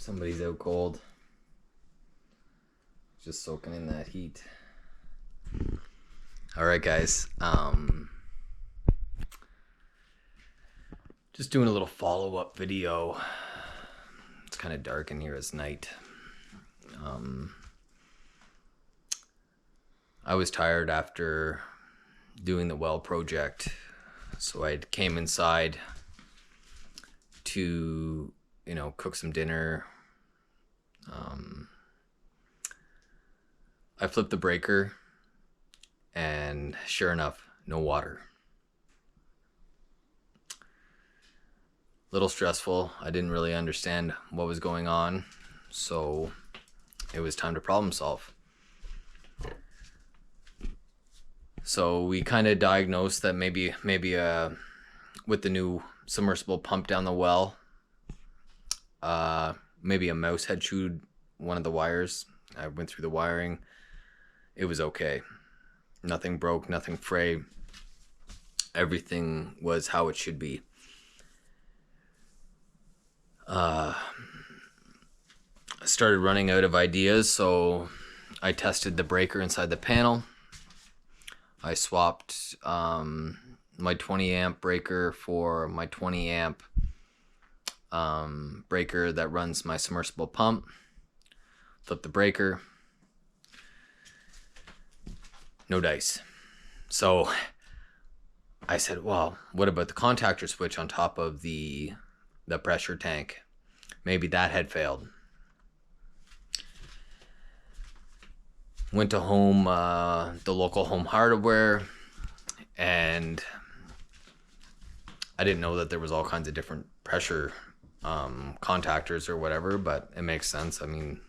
Somebody's out cold. Just soaking in that heat. Alright guys, just doing a little follow-up video. It's kind of dark in here, it's night. I was tired after doing the well project, so I came inside to, cook some dinner. I flipped the breaker, and sure enough, no water. Little stressful. I didn't really understand what was going on, so it was time to problem solve. So we kind of diagnosed that maybe with the new submersible pump down the well, maybe a mouse had chewed one of the wires. I went through the wiring. It was okay. Nothing broke, nothing frayed. Everything was how it should be. I started running out of ideas, so I tested the breaker inside the panel. I swapped my 20 amp breaker for my 20 amp breaker that runs my submersible pump. Flipped the breaker. No dice. So I said, well, what about the contactor switch on top of the pressure tank? Maybe that had failed. Went to the local home hardware, and I didn't know that there was all kinds of different pressure contactors or whatever, but it makes sense. I mean,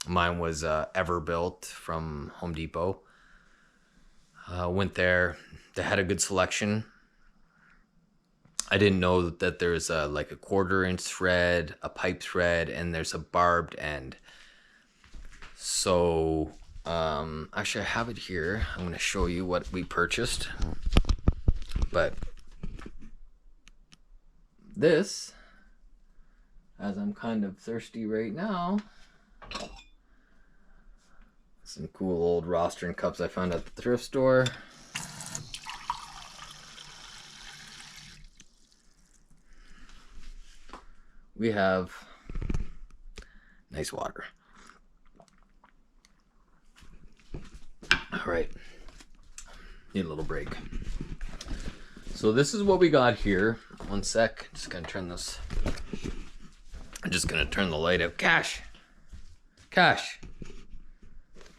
mine was Everbuilt from Home Depot. Went there. They had a good selection. I didn't know that there's like a 1/4 inch thread, a pipe thread, and there's a barbed end. So actually I have it here. I'm going to show you what we purchased. But this, as I'm kind of thirsty right now, some cool old rostering cups I found at the thrift store. We have nice water. All right, need a little break. So this is what we got here. One sec, just gonna turn this. I'm just gonna turn the light out. Cash,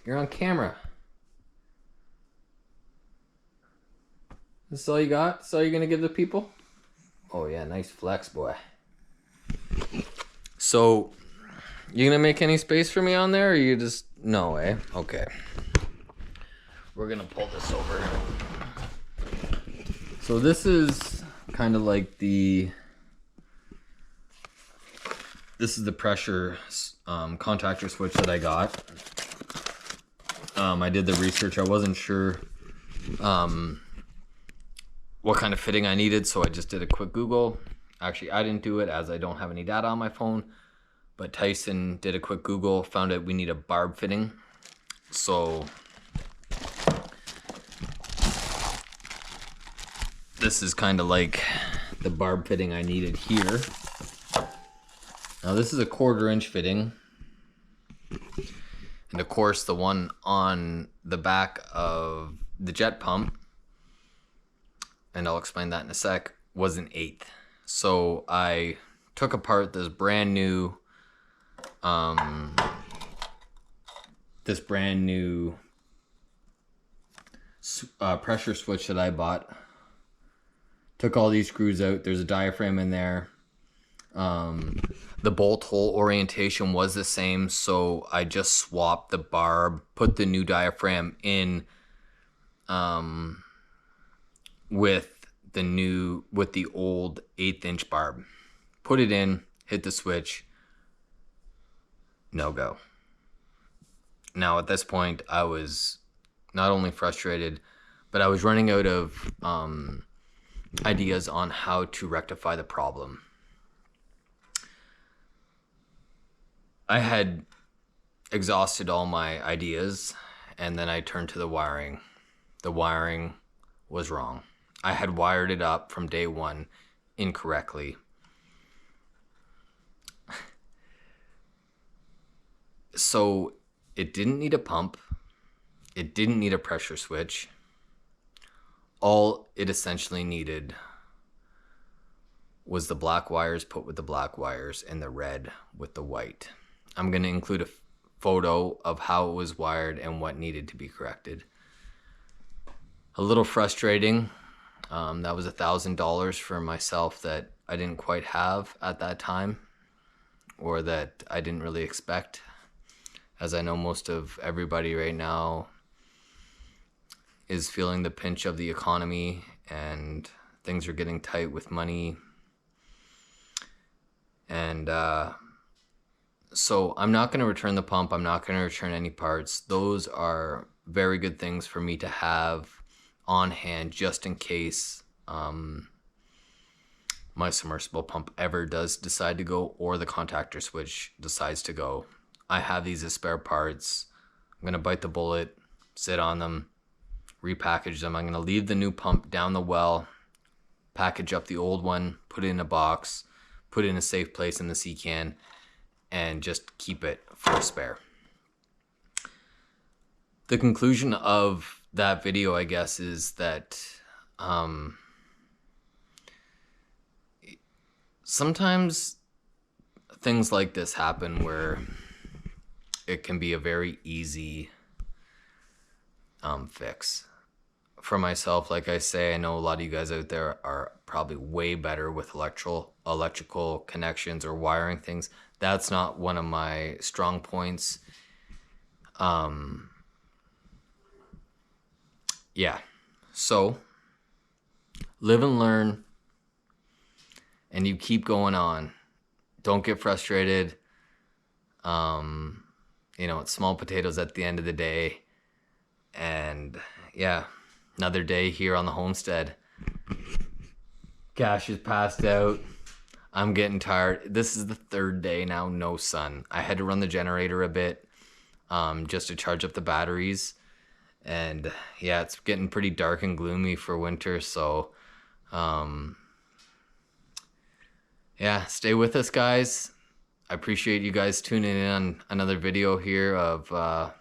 you're on camera. This is all you got? This is all you're gonna give the people? Oh yeah, nice flex, boy. So, you gonna make any space for me on there, or you just, no, eh? Okay. We're gonna pull this over. So this is kind of like this is the pressure contactor switch that I got. I did the research. I wasn't sure what kind of fitting I needed, so I just did a quick Google. Actually, I didn't do it as I don't have any data on my phone, but Tyson did a quick Google, found out we need a barb fitting. So this is kind of like the barb fitting I needed here. Now this is a 1/4 inch fitting. And of course the one on the back of the jet pump, and I'll explain that in a sec, was an 1/8. So I took apart this brand new pressure switch that I bought. Took all these screws out. There's a diaphragm in there. The bolt hole orientation was the same, so I just swapped the barb, put the new diaphragm in with the old 1/8 inch barb. Put it in, hit the switch, no go. Now at this point I was not only frustrated, but I was running out of ideas on how to rectify the problem. I had exhausted all my ideas, and then I turned to the wiring. The wiring was wrong. I had wired it up from day one incorrectly. So it didn't need a pump. It didn't need a pressure switch. All it essentially needed was the black wires put with the black wires and the red with the white. I'm going to include a photo of how it was wired and what needed to be corrected. A little frustrating. That was $1,000 for myself that I didn't quite have at that time, or that I didn't really expect, as I know most of everybody right now is feeling the pinch of the economy and things are getting tight with money. And so I'm not going to return the pump. I'm not going to return any parts. Those are very good things for me to have on hand just in case my submersible pump ever does decide to go, or the contactor switch decides to go. I have these as spare parts. I'm going to bite the bullet, sit on them, repackage them. I'm going to leave the new pump down the well, package up the old one, put it in a box, put it in a safe place in the sea can, and just keep it for a spare. The conclusion of that video, I guess, is that sometimes things like this happen where it can be a very easy fix. For myself, like I say, I know a lot of you guys out there are probably way better with electrical connections or wiring things. That's not one of my strong points. Yeah, so live and learn, and you keep going on. Don't get frustrated. It's small potatoes at the end of the day. And yeah, another day here on the homestead. Cash is passed out. I'm getting tired. This is the third day now, no sun. I had to run the generator a bit just to charge up the batteries. And yeah, it's getting pretty dark and gloomy for winter. So yeah, stay with us, guys. I appreciate you guys tuning in on another video here of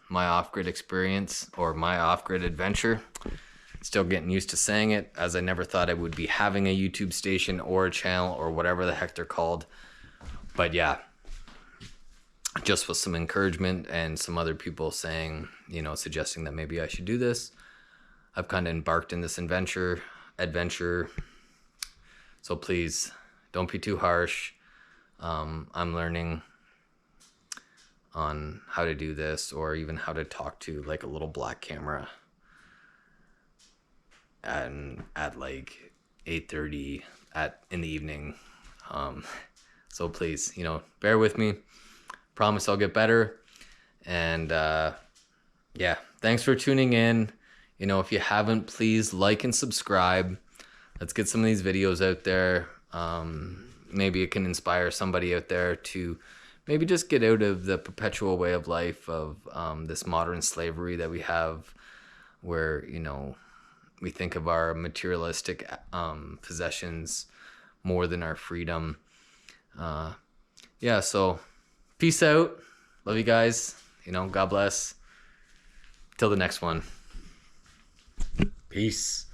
my off-grid experience, or my off-grid adventure. Still getting used to saying it, as I never thought I would be having a YouTube station or a channel or whatever the heck they're called. But yeah, just with some encouragement and some other people saying, suggesting that maybe I should do this, I've kind of embarked in this adventure. So please don't be too harsh. I'm learning on how to do this, or even how to talk to like a little black camera and at like 8:30 in the evening. So please, bear with me. Promise I'll get better. And yeah, thanks for tuning in. If you haven't, please like and subscribe. Let's get some of these videos out there. Maybe it can inspire somebody out there to maybe just get out of the perpetual way of life of this modern slavery that we have, where we think of our materialistic possessions more than our freedom. Yeah, so peace out. Love you guys. God bless. Till the next one. Peace.